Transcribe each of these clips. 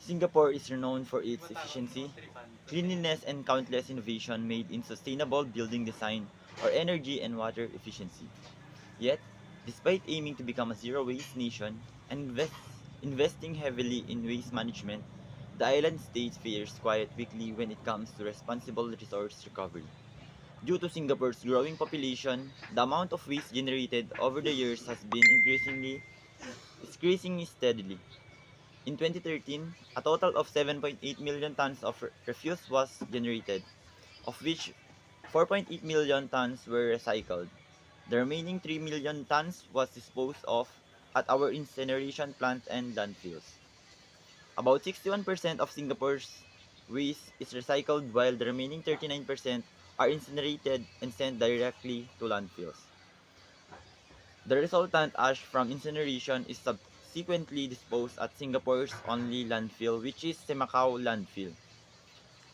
Singapore is renowned for its efficiency, cleanliness, and countless innovation made in sustainable building design or energy and water efficiency. Yet, despite aiming to become a zero-waste nation and investing heavily in waste management, the island state fares quite weakly when it comes to responsible resource recovery. Due to Singapore's growing population, the amount of waste generated over the years has been increasing steadily. In 2013, a total of 7.8 million tons of refuse was generated, of which 4.8 million tons were recycled. The remaining 3 million tons was disposed of at our incineration plant and landfills. About 61% of Singapore's waste is recycled while the remaining 39% are incinerated and sent directly to landfills. The resultant ash from incineration is subsequently disposed at Singapore's only landfill, which is Semakau Landfill.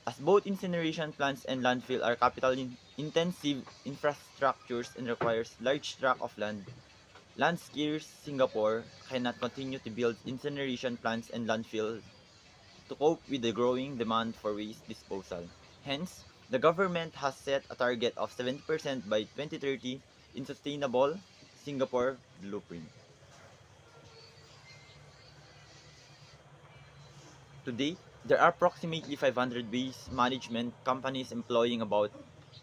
As both incineration plants and landfill are capital intensive infrastructures and requires large tract of land, landscarce Singapore cannot continue to build incineration plants and landfills to cope with the growing demand for waste disposal. Hence, the government has set a target of 70% by 2030 in Sustainable Singapore Blueprint. To date, there are approximately 500 waste management companies employing about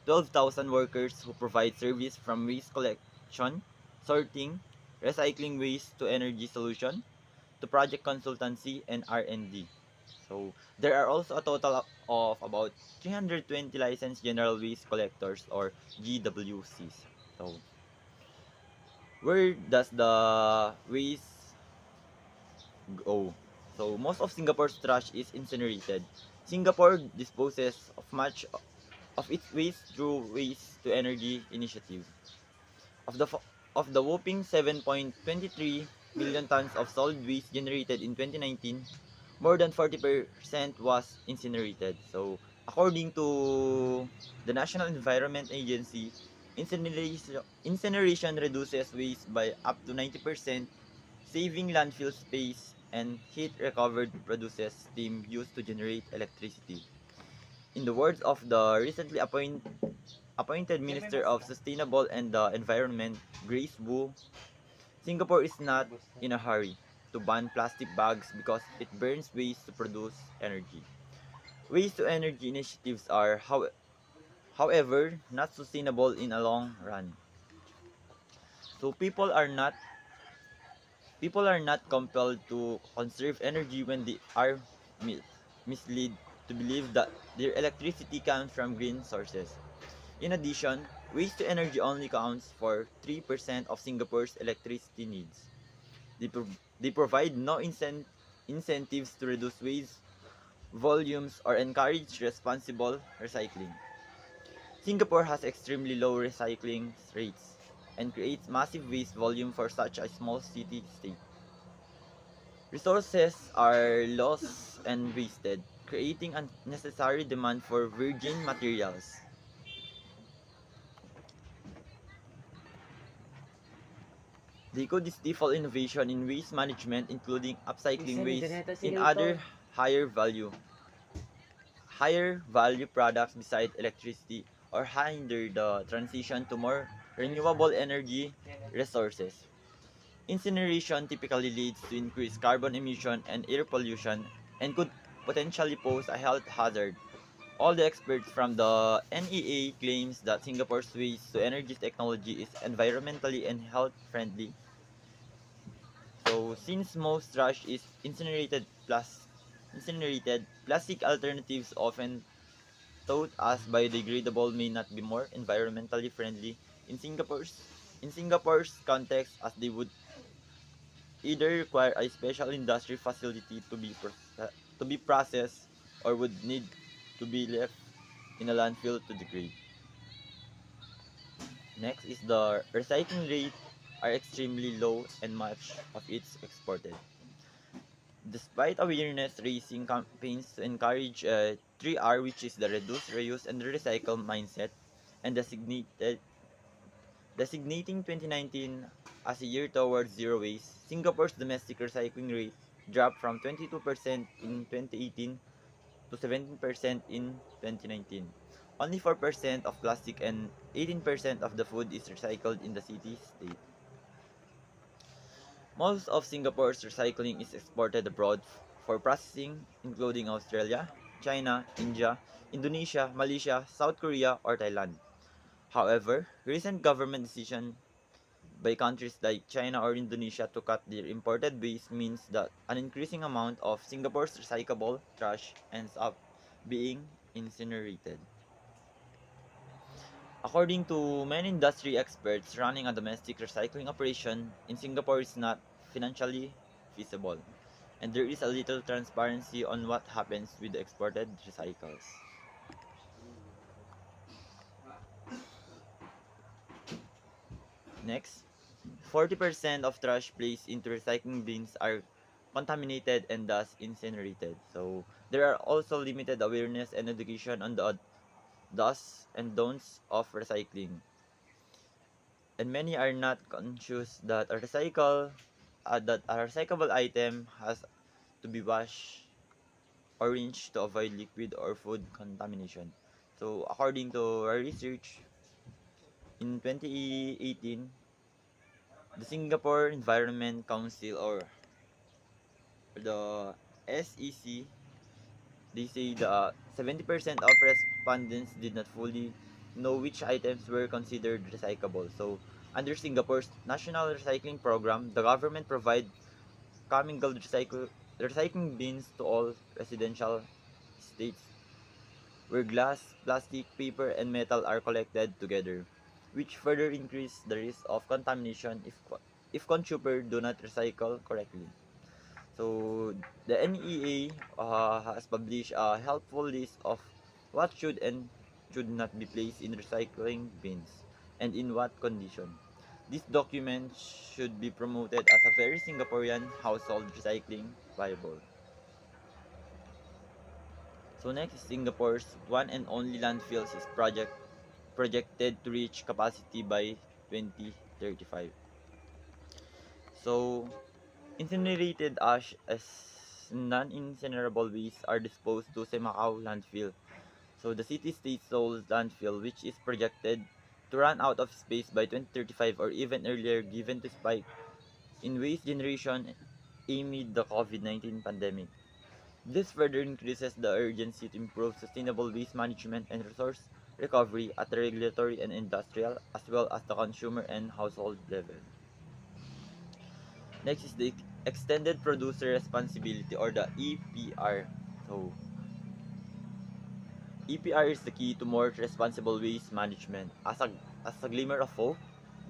12,000 workers who provide service from waste collection, sorting, recycling waste to energy solution, to project consultancy and R&D. So there are also a total of about 320 licensed general waste collectors or GWCs. So where does the waste go? So most of Singapore's trash is incinerated. Singapore disposes of much of its waste through waste to energy initiative. Of the of the whopping 7.23 million tons of solid waste generated in 2019, more than 40% was incinerated. So, according to the National Environment Agency, incineration reduces waste by up to 90%, saving landfill space, and heat recovered produces steam used to generate electricity. In the words of the recently appointed Minister of Sustainable and the Environment, Grace Wu, Singapore is not in a hurry to ban plastic bags because it burns waste to produce energy. Waste to energy initiatives are, however, not sustainable in a long run. So people are not compelled to conserve energy when they are mi- misled to believe that their electricity comes from green sources. In addition, waste to energy only accounts for 3% of Singapore's electricity needs. They provide no incentives to reduce waste volumes or encourage responsible recycling. Singapore has extremely low recycling rates and creates massive waste volume for such a small city state. Resources are lost and wasted, creating unnecessary demand for virgin materials. They could stifle innovation in waste management, including upcycling waste in other higher value higher value products beside electricity or hinder the transition to more renewable energy resources. Incineration typically leads to increased carbon emission and air pollution and could potentially pose a health hazard. All the experts from the NEA claims that Singapore's waste to energy technology is environmentally and health friendly. So since most trash is incinerated, plastic alternatives often thought as biodegradable may not be more environmentally friendly in Singapore's context as they would either require a special industry facility to be processed or would need to be left in a landfill to degrade. Next is the recycling rate are extremely low and much of it's exported. Despite awareness raising campaigns to encourage 3R, which is the reduce, reuse, and recycle mindset, and designating 2019 as a year towards zero waste, Singapore's domestic recycling rate dropped from 22% in 2018 to 17% in 2019. Only 4% of plastic and 18% of the food is recycled in the city-state. Most of Singapore's recycling is exported abroad for processing, including Australia, China, India, Indonesia, Malaysia, South Korea, or Thailand. However, recent government decision by countries like China or Indonesia to cut their imported waste means that an increasing amount of Singapore's recyclable trash ends up being incinerated. According to many industry experts, running a domestic recycling operation in Singapore is not financially feasible, and there is a little transparency on what happens with the exported recycles. Next, 40% of trash placed into recycling bins are contaminated and thus incinerated. So there are also limited awareness and education on the do's and don'ts of recycling. And many are not conscious that a recyclable item has to be washed or rinsed to avoid liquid or food contamination. So according to our research, in 2018, the Singapore Environment Council or the SEC, they say that 70% of respondents did not fully know which items were considered recyclable. So under Singapore's national recycling program, the government provide commingled recycling bins to all residential estates where glass, plastic, paper, and metal are collected together, which further increase the risk of contamination if consumers do not recycle correctly. So the NEA has published a helpful list of what should and should not be placed in recycling bins and in what condition. This document should be promoted as a very Singaporean household recycling viable. So next is Singapore's one and only landfills is projected to reach capacity by 2035. So incinerated ash as non-incinerable waste are disposed to Semacao landfill. So the city-state Seoul's landfill, which is projected to run out of space by 2035 or even earlier given to spike in waste generation amid the COVID-19 pandemic. This further increases the urgency to improve sustainable waste management and resource recovery at the regulatory and industrial as well as the consumer and household level. Next is the Extended Producer Responsibility or the EPR. So, EPR is the key to more responsible waste management. As a glimmer of hope,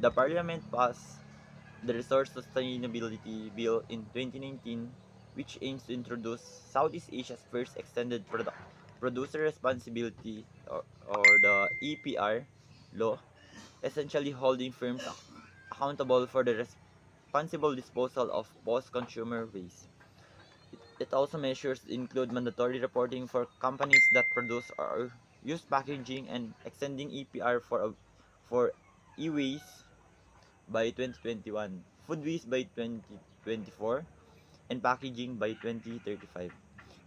the Parliament passed the Resource Sustainability Bill in 2019, which aims to introduce Southeast Asia's first extended producer responsibility or the EPR law, essentially holding firms accountable for the responsible disposal of post-consumer waste. It also measures include mandatory reporting for companies that produce or use packaging and extending EPR for e-waste by 2021, food waste by 2024, and packaging by 2035.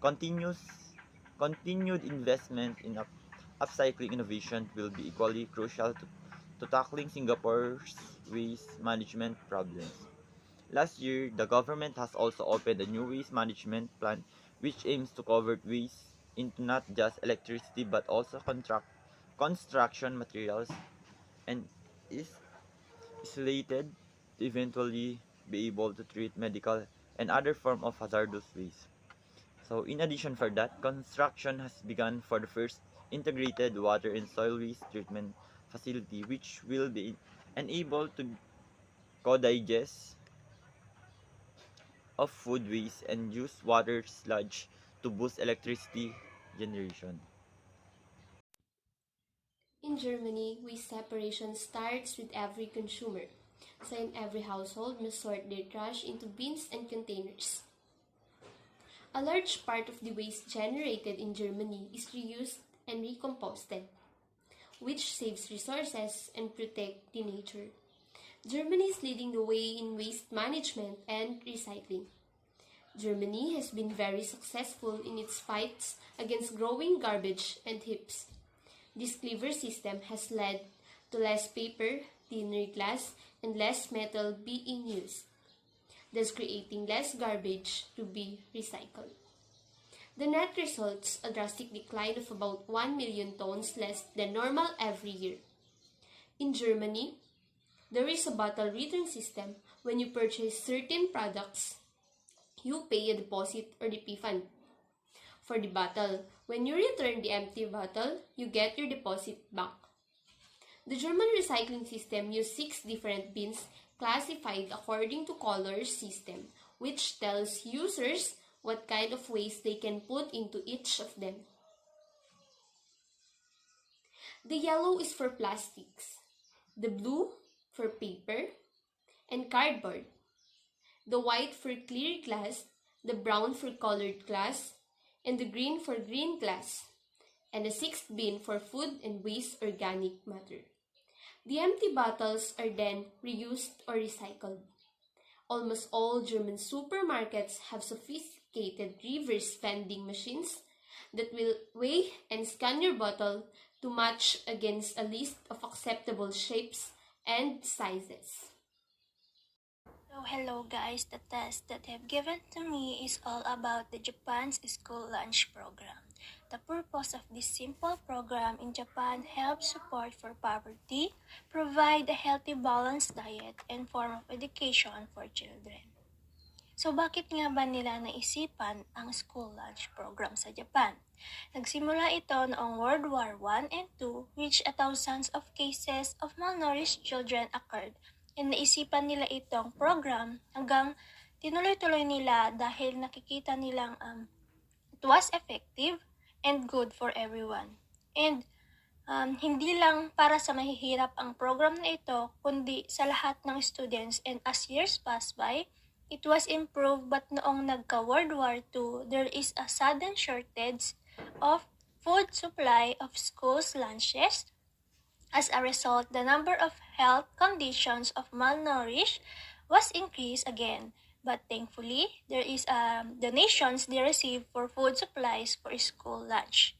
Continuous Continued investment in upcycling innovation will be equally crucial to tackling Singapore's waste management problems. Last year, the government has also opened a new waste management plan which aims to convert waste into not just electricity but also construction materials and is slated to eventually be able to treat medical and other form of hazardous waste. So in addition for that, construction has begun for the first integrated water and soil waste treatment facility which will be enabled to co-digest of food waste and use water sludge to boost electricity generation. In Germany, waste separation starts with every consumer. So in every household must sort their trash into bins and containers. A large part of the waste generated in Germany is reused and recomposted, which saves resources and protects the nature. Germany is leading the way in waste management and recycling. Germany has been very successful in its fights against growing garbage and heaps. This clever system has led to less paper, thinner glass, and less metal being used, thus creating less garbage to be recycled. The net results a drastic decline of about 1 million tons less than normal every year. In Germany, there is a bottle return system. When you purchase certain products, you pay a deposit or DP fund for the bottle. When you return the empty bottle, you get your deposit back. The German recycling system uses 6 different bins classified according to color system, which tells users what kind of waste they can put into each of them. The yellow is for plastics, the blue for paper and cardboard, the white for clear glass, the brown for colored glass, and the green for green glass, and the sixth bin for food and waste organic matter. The empty bottles are then reused or recycled. Almost all German supermarkets have sophisticated reverse vending machines that will weigh and scan your bottle to match against a list of acceptable shapes and sizes. So hello guys, the test that have given to me is all about the Japan's school lunch program. The purpose of this simple program in Japan helps support for poverty, provide a healthy balanced diet, and form of education for children. So bakit nga ba nila naisipan ang school lunch program sa Japan? Nagsimula ito noong World War I and II, which thousands of cases of malnourished children occurred, and naisipan nila itong program hanggang tinuloy-tuloy nila dahil nakikita nilang it was effective and good for everyone. And hindi lang para sa mahihirap ang program na ito, kundi sa lahat ng students, and as years pass by, it was improved, but noong nagka-World War II, there is a sudden shortage of food supply of schools' lunches. As a result, the number of health conditions of malnourished was increased again. But thankfully, there is donations they receive for food supplies for school lunch.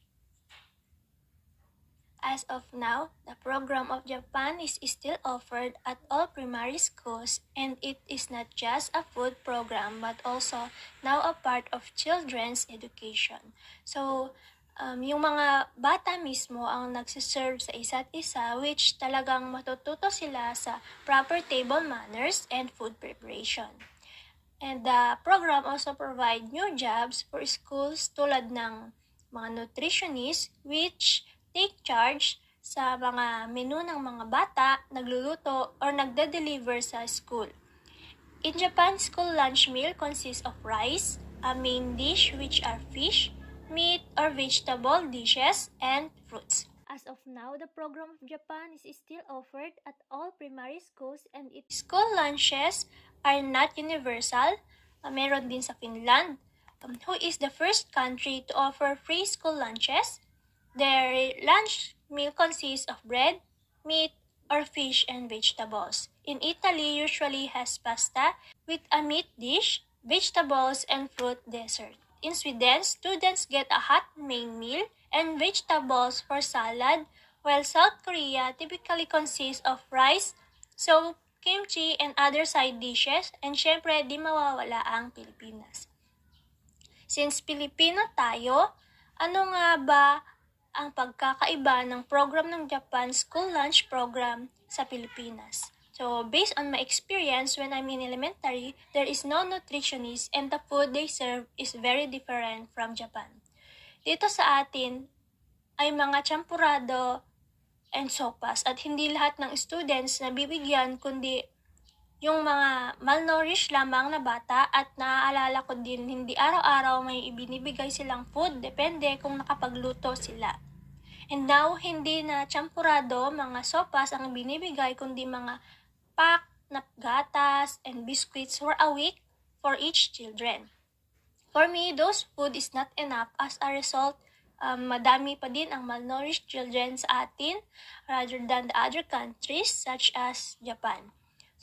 As of now, the program of Japan is still offered at all primary schools, and it is not just a food program but also now a part of children's education. So, yung mga bata mismo ang nagsiserve sa isa't isa, which talagang matututo sila sa proper table manners and food preparation. And the program also provide new jobs for schools tulad ng mga nutritionists, which take charge sa mga menu ng mga bata, nagluluto, or nagde-deliver sa school. In Japan, school lunch meal consists of rice, a main dish which are fish, meat or vegetable dishes, and fruits. As of now, the program of Japan is still offered at all primary schools, and its school lunches are not universal. Meron din sa Finland, who is the first country to offer free school lunches. Their lunch meal consists of bread, meat, or fish and vegetables. In Italy, usually has pasta with a meat dish, vegetables, and fruit dessert. In Sweden, students get a hot main meal and vegetables for salad, while South Korea typically consists of rice, soup, kimchi, and other side dishes, and syempre di mawawala ang Pilipinas. Since Pilipino tayo, ano nga ba ang pagkakaiba ng program ng Japan School Lunch Program sa Pilipinas? So, based on my experience when I'm in elementary, there is no nutritionist and the food they serve is very different from Japan. Dito sa atin ay mga champurado and sopas at hindi lahat ng students na bibigyan kundi yung mga malnourished lamang na bata, at naaalala ko din hindi araw-araw may ibinibigay silang food, depende kung nakapagluto sila. And now, hindi na champurado, mga sopas ang binibigay, kundi mga pack na gatas and biscuits for a week for each children. For me, those food is not enough. As a result, madami pa din ang malnourished children sa atin rather than the other countries such as Japan.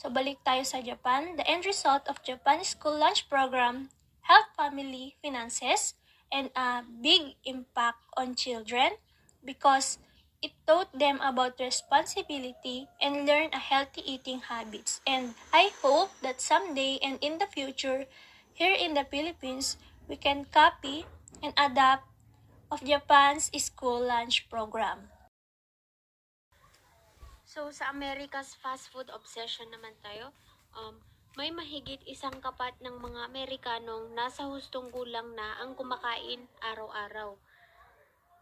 So balik tayo sa Japan. The end result of Japan's school lunch program help family finances, and a big impact on children because it taught them about responsibility and learn a healthy eating habits. And I hope that someday and in the future, here in the Philippines, we can copy and adapt of Japan's school lunch program. So, sa America's fast food obsession naman tayo, may mahigit isang kapat ng mga Amerikanong nasa hustong gulang na ang kumakain araw-araw.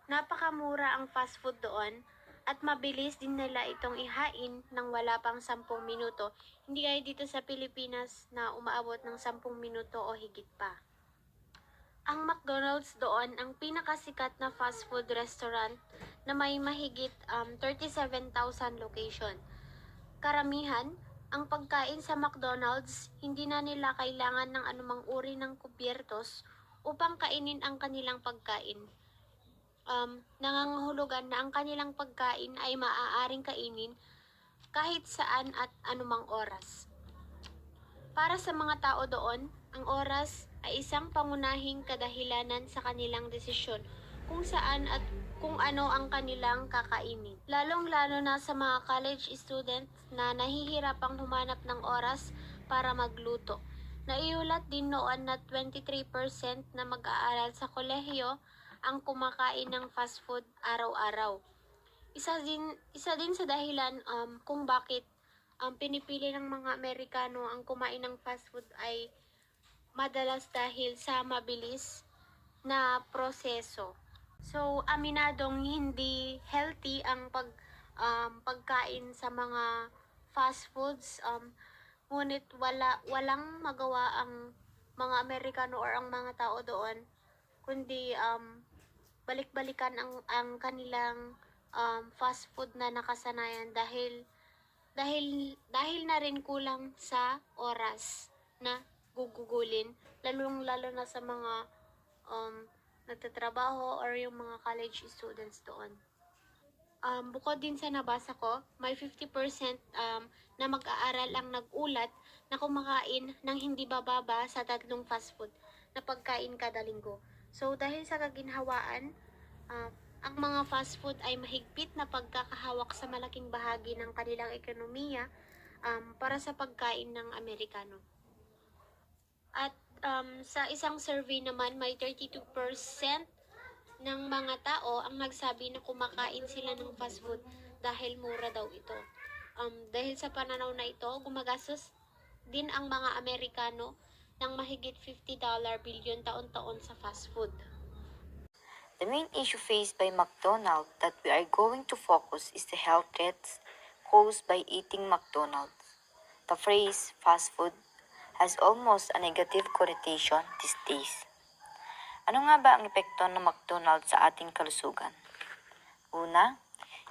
Napakamura ang fast food doon at mabilis din nila itong ihain ng wala pang 10 minuto. Hindi gaya dito sa Pilipinas na umaabot ng 10 minuto o higit pa. Ang McDonald's doon ang pinakasikat na fast food restaurant na may mahigit 37,000 location. Karamihan, ang pagkain sa McDonald's, hindi na nila kailangan ng anumang uri ng kubyertos upang kainin ang kanilang pagkain. Nangangahulugan na ang kanilang pagkain ay maaaring kainin kahit saan at anumang oras. Para sa mga tao doon, ang oras ay isang pangunahing kadahilanan sa kanilang desisyon kung saan at kung ano ang kanilang kakainin. Lalong-lalo na sa mga college students na nahihirapang humanap ng oras para magluto. Naiulat din noon na 23% na mag-aaral sa kolehiyo ang kumakain ng fast food araw-araw. Isa din sa dahilan kung bakit pinipili ng mga Amerikano ang kumain ng fast food ay madalas dahil sa mabilis na proseso. So, aminadong hindi healthy ang pagkain sa mga fast foods. Ngunit walang magawa ang mga Amerikano or ang mga tao doon kundi balik-balikan ang kanilang fast food na nakasanayan dahil na rin kulang sa oras na gugugulin, lalong-lalo na sa mga nagtatrabaho or yung mga college students doon. Bukod din sa nabasa ko, may 50% na mag-aaral ang nag-ulat na kumakain ng hindi bababa sa 3 fast food na pagkain kada linggo. So, dahil sa kaginhawaan, ang mga fast food ay mahigpit na pagkakahawak sa malaking bahagi ng kanilang ekonomiya para sa pagkain ng Amerikano. At sa isang survey naman, may 32% ng mga tao ang nagsabi na kumakain sila ng fast food dahil mura daw ito. Dahil sa pananaw na ito, gumagastos din ang mga Amerikano ng mahigit $50 billion taon-taon sa fast food. The main issue faced by McDonald's that we are going to focus is the health threats caused by eating McDonald's. The phrase fast food has almost a negative connotation these days. Ano nga ba ang epekto ng McDonald's sa ating kalusugan? Una,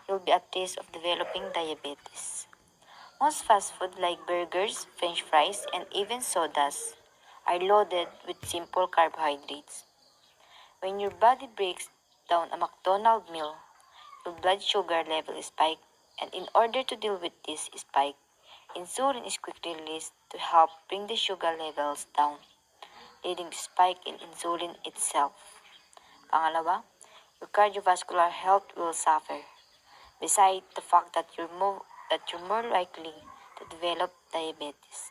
you'll be at risk of developing diabetes. Most fast food like burgers, french fries, and even sodas are loaded with simple carbohydrates. When your body breaks down a McDonald's meal, your blood sugar level spikes, and in order to deal with this spike, insulin is quickly released to help bring the sugar levels down, leading to spike in insulin itself. Pangalawa, your cardiovascular health will suffer. Besides the fact that you're more likely to develop diabetes,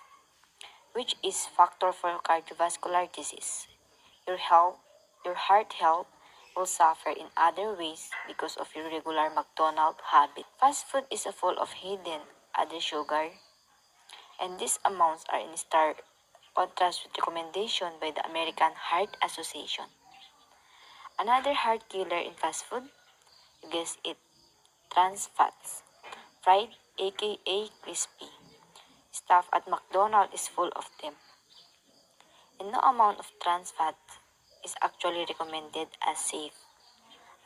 which is factor for cardiovascular disease. Your heart health will suffer in other ways because of your regular McDonald's habit. Fast food is full of hidden added sugar, and these amounts are in stark contrast with recommendation by the American Heart Association. Another heart killer in fast food, you guess it, trans fats. Fried, aka crispy. Stuff at McDonald's is full of them. And no amount of trans fat is actually recommended as safe,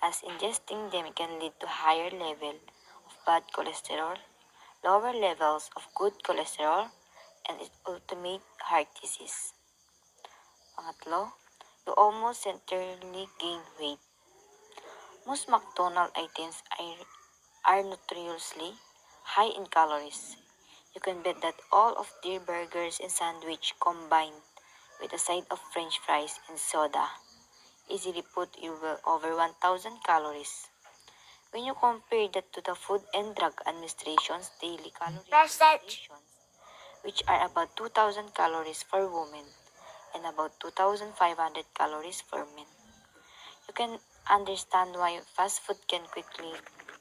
as ingesting them can lead to higher level of bad cholesterol, lower levels of good cholesterol, and its ultimate heart disease. Pangatlo, you almost entirely gain weight. Most McDonald's items are notoriously high in calories. You can bet that all of their burgers and sandwich combined with a side of french fries and soda easily put you well over 1,000 calories. When you compare that to the Food and Drug Administration's daily calorie recommendations, which are about 2,000 calories for women and about 2,500 calories for men, you can understand why fast food can quickly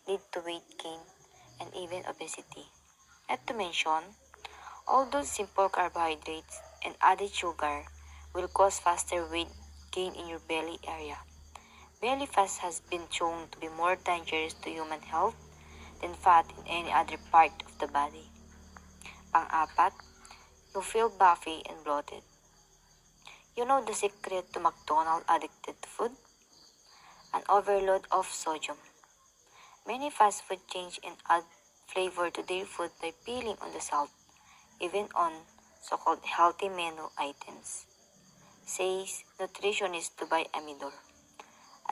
lead to weight gain and even obesity. Not to mention, all those simple carbohydrates and added sugar will cause faster weight gain in your belly area. Belly fat has been shown to be more dangerous to human health than fat in any other part of the body. Pang-apat, you feel buffy and bloated. You know the secret to McDonald's addicted to food? An overload of sodium. Many fast food chains add flavor to their food by peeling on the salt, even on so-called healthy menu items, says nutritionist Dubai Amidor.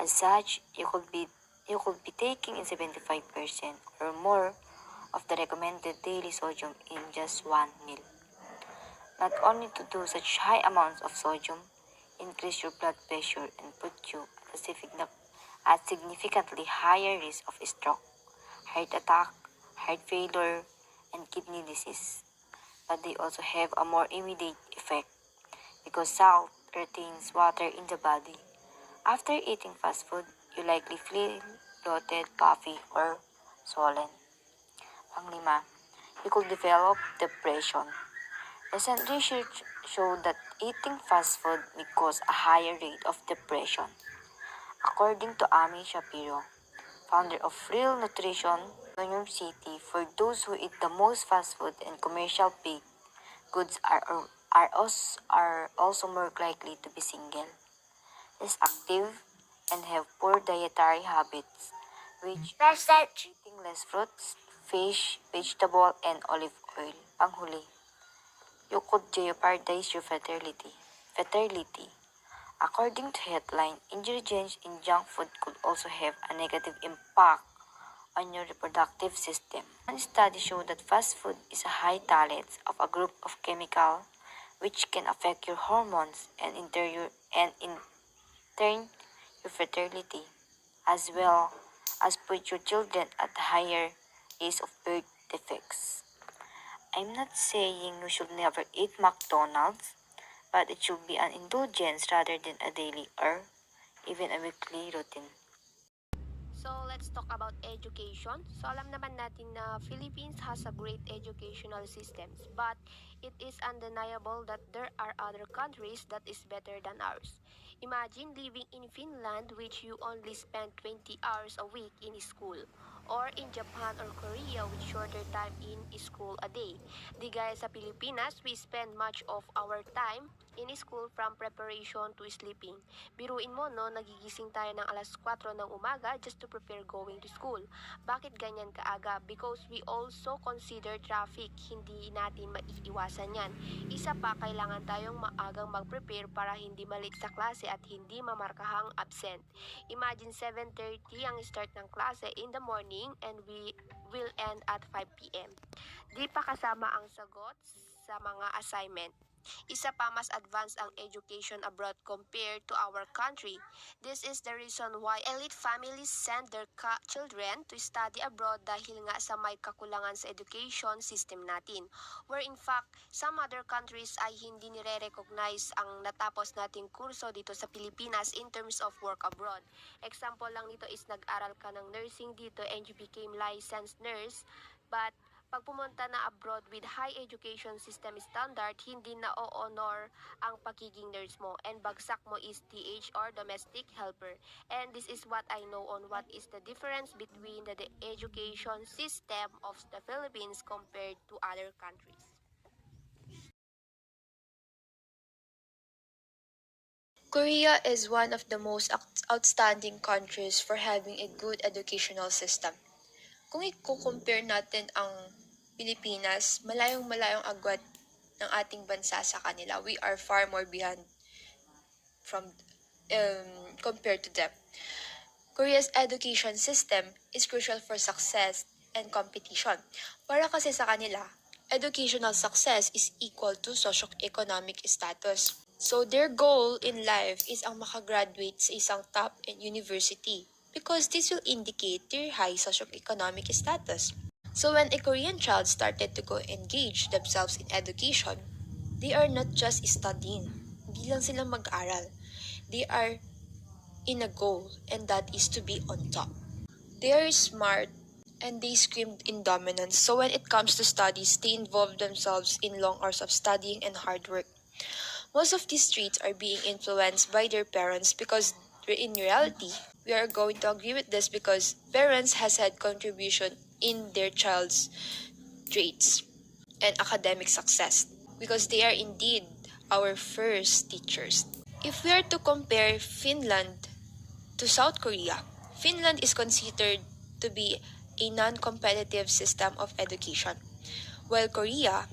As such, you could be taking in 75% or more of the recommended daily sodium in just one meal. Not only to do such high amounts of sodium increase your blood pressure and put you at significantly higher risk of stroke, heart attack, heart failure, and kidney disease. But they also have a more immediate effect because salt retains water in the body. After eating fast food, you likely feel bloated, puffy, or swollen. Panglima, you could develop depression. Recent research showed that eating fast food may cause a higher rate of depression. According to Amy Shapiro, founder of Real Nutrition, New York City, for those who eat the most fast food and commercial baked goods are also more likely to be single, less active, and have poor dietary habits, which eating less fruits, fish, vegetable, and olive oil. Panghuli, you could jeopardize your fertility. Fertility. According to headline, ingredients in junk food could also have a negative impact on your reproductive system. One study showed that fast food is a high tolerance of a group of chemicals which can affect your hormones and in turn your fertility, as well as put your children at higher risk of birth defects. I'm not saying you should never eat McDonald's, but it should be an indulgence rather than a daily or even a weekly routine. So, let's talk about education. So, alam naman natin na Philippines has a great educational systems, but it is undeniable that there are other countries that is better than ours. Imagine living in Finland which you only spend 20 hours a week in school, or in Japan or Korea with shorter time in school a day. Di gaya sa Pilipinas, we spend much of our time in school from preparation to sleeping. Biruin mo no, nagigising tayo ng alas 4 ng umaga just to prepare going to school. Bakit ganyan kaaga? Because we also consider traffic. Hindi natin maiiwasan yan. Isa pa, kailangan tayong maagang mag-prepare para hindi malit sa klase at hindi mamarkahang absent. Imagine 7:30 ang start ng klase in the morning and we will end at 5 p.m. Di pa kasama ang sagot sa mga assignment. Isa pa, mas advanced ang education abroad compared to our country. This is the reason why elite families send their children to study abroad dahil nga sa may kakulangan sa education system natin. Where in fact, some other countries ay hindi nire-recognize ang natapos nating kurso dito sa Pilipinas in terms of work abroad. Example lang nito is nag-aral ka ng nursing dito and you became licensed nurse, but pag pumunta na abroad with high education system standard, hindi na o-honor ang pagiging nurse mo and bagsak mo is TH or domestic helper. And this is what I know on what is the difference between the education system of the Philippines compared to other countries. Korea is one of the most outstanding countries for having a good educational system. Kung i-compare natin ang Pilipinas, malayong-malayong agwat ng ating bansa sa kanila. We are far more behind from compared to them. Korea's education system is crucial for success and competition. Para kasi sa kanila, educational success is equal to socio-economic status. So their goal in life is ang makagraduate sa isang top-end university because this will indicate their high socioeconomic status. So when a Korean child started to go engage themselves in education, they are not just studying. Hindi lang sila mag-aral. They are in a goal, and that is to be on top. They are smart and they screamed in dominance. So when it comes to studies, they involve themselves in long hours of studying and hard work. Most of these traits are being influenced by their parents because in reality, we are going to agree with this because parents has had contribution in their child's traits and academic success because they are indeed our first teachers. If we are to compare Finland to South Korea, Finland is considered to be a non-competitive system of education, while Korea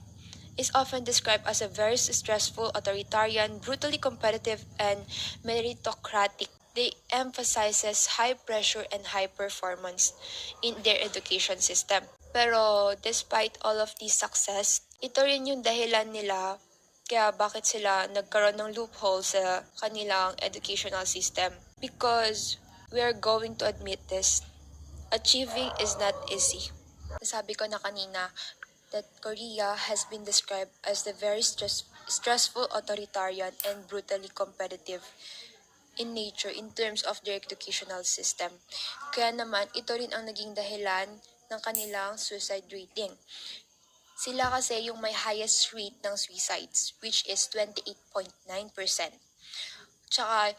is often described as a very stressful, authoritarian, brutally competitive, and meritocratic. They emphasizes high pressure and high performance in their education system. Pero despite all of this success, ito rin yung dahilan nila kaya bakit sila nagkaroon ng loophole sa kanilang educational system. Because we are going to admit this, achieving is not easy. Sabi ko na kanina that Korea has been described as the very stressful, authoritarian, and brutally competitive in nature in terms of their educational system. Kaya naman, ito rin ang naging dahilan ng kanilang suicide rating. Sila kasi yung may highest rate ng suicides, which is 28.9%. Tsaka,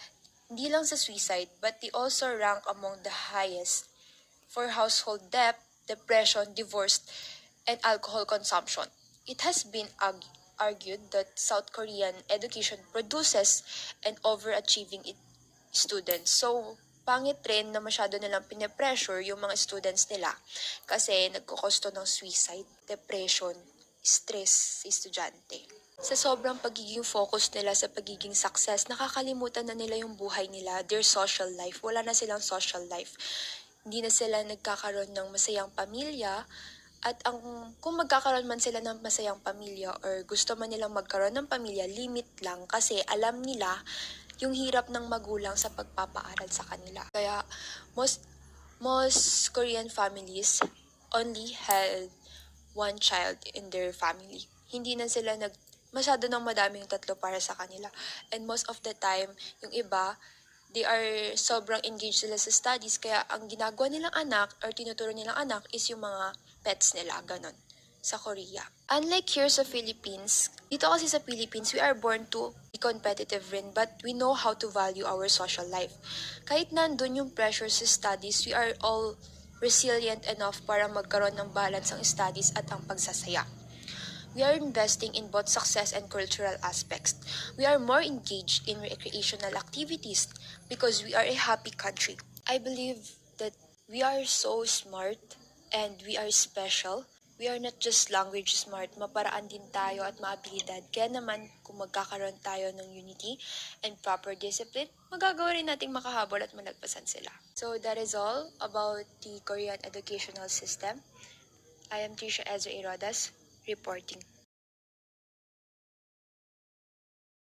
hindi lang sa suicide, but they also rank among the highest for household debt, depression, divorce, and alcohol consumption. It has been argued that South Korean education produces an overachieving students. So, pangit rin na masyado nilang pinapressure yung mga students nila kasi nagkukosto ng suicide, depression, stress sa estudyante. Sa sobrang pagiging focus nila sa pagiging success, nakakalimutan na nila yung buhay nila, their social life. Wala na silang social life. Hindi na sila nagkakaroon ng masayang pamilya. At kung magkakaroon man sila ng masayang pamilya or gusto man nilang magkaroon ng pamilya, limit lang kasi alam nila yung hirap ng magulang sa pagpapaaral sa kanila. Kaya most Korean families only had one child in their family. Hindi na sila masyado nang madami yung tatlo para sa kanila. And most of the time, yung iba, they are sobrang engaged sila sa studies kaya ang ginagawa nilang anak or tinuturo nilang anak is yung mga pets nila, ganon, sa Korea. Unlike here sa Philippines, dito kasi sa Philippines, we are born to be competitive rin but we know how to value our social life. Kahit nandun yung pressure sa studies, we are all resilient enough para magkaroon ng balance ang studies at ang pagsasaya. We are investing in both success and cultural aspects. We are more engaged in recreational activities because we are a happy country. I believe that we are so smart and we are special. We are not just language smart, maparaan din tayo at maabilidad. Kaya naman, kung magkakaroon tayo ng unity and proper discipline, magagawa rin nating makahabol at malagpasan sila. So that is all about the Korean educational system. I am Trisha Ezra Irodas, reporting.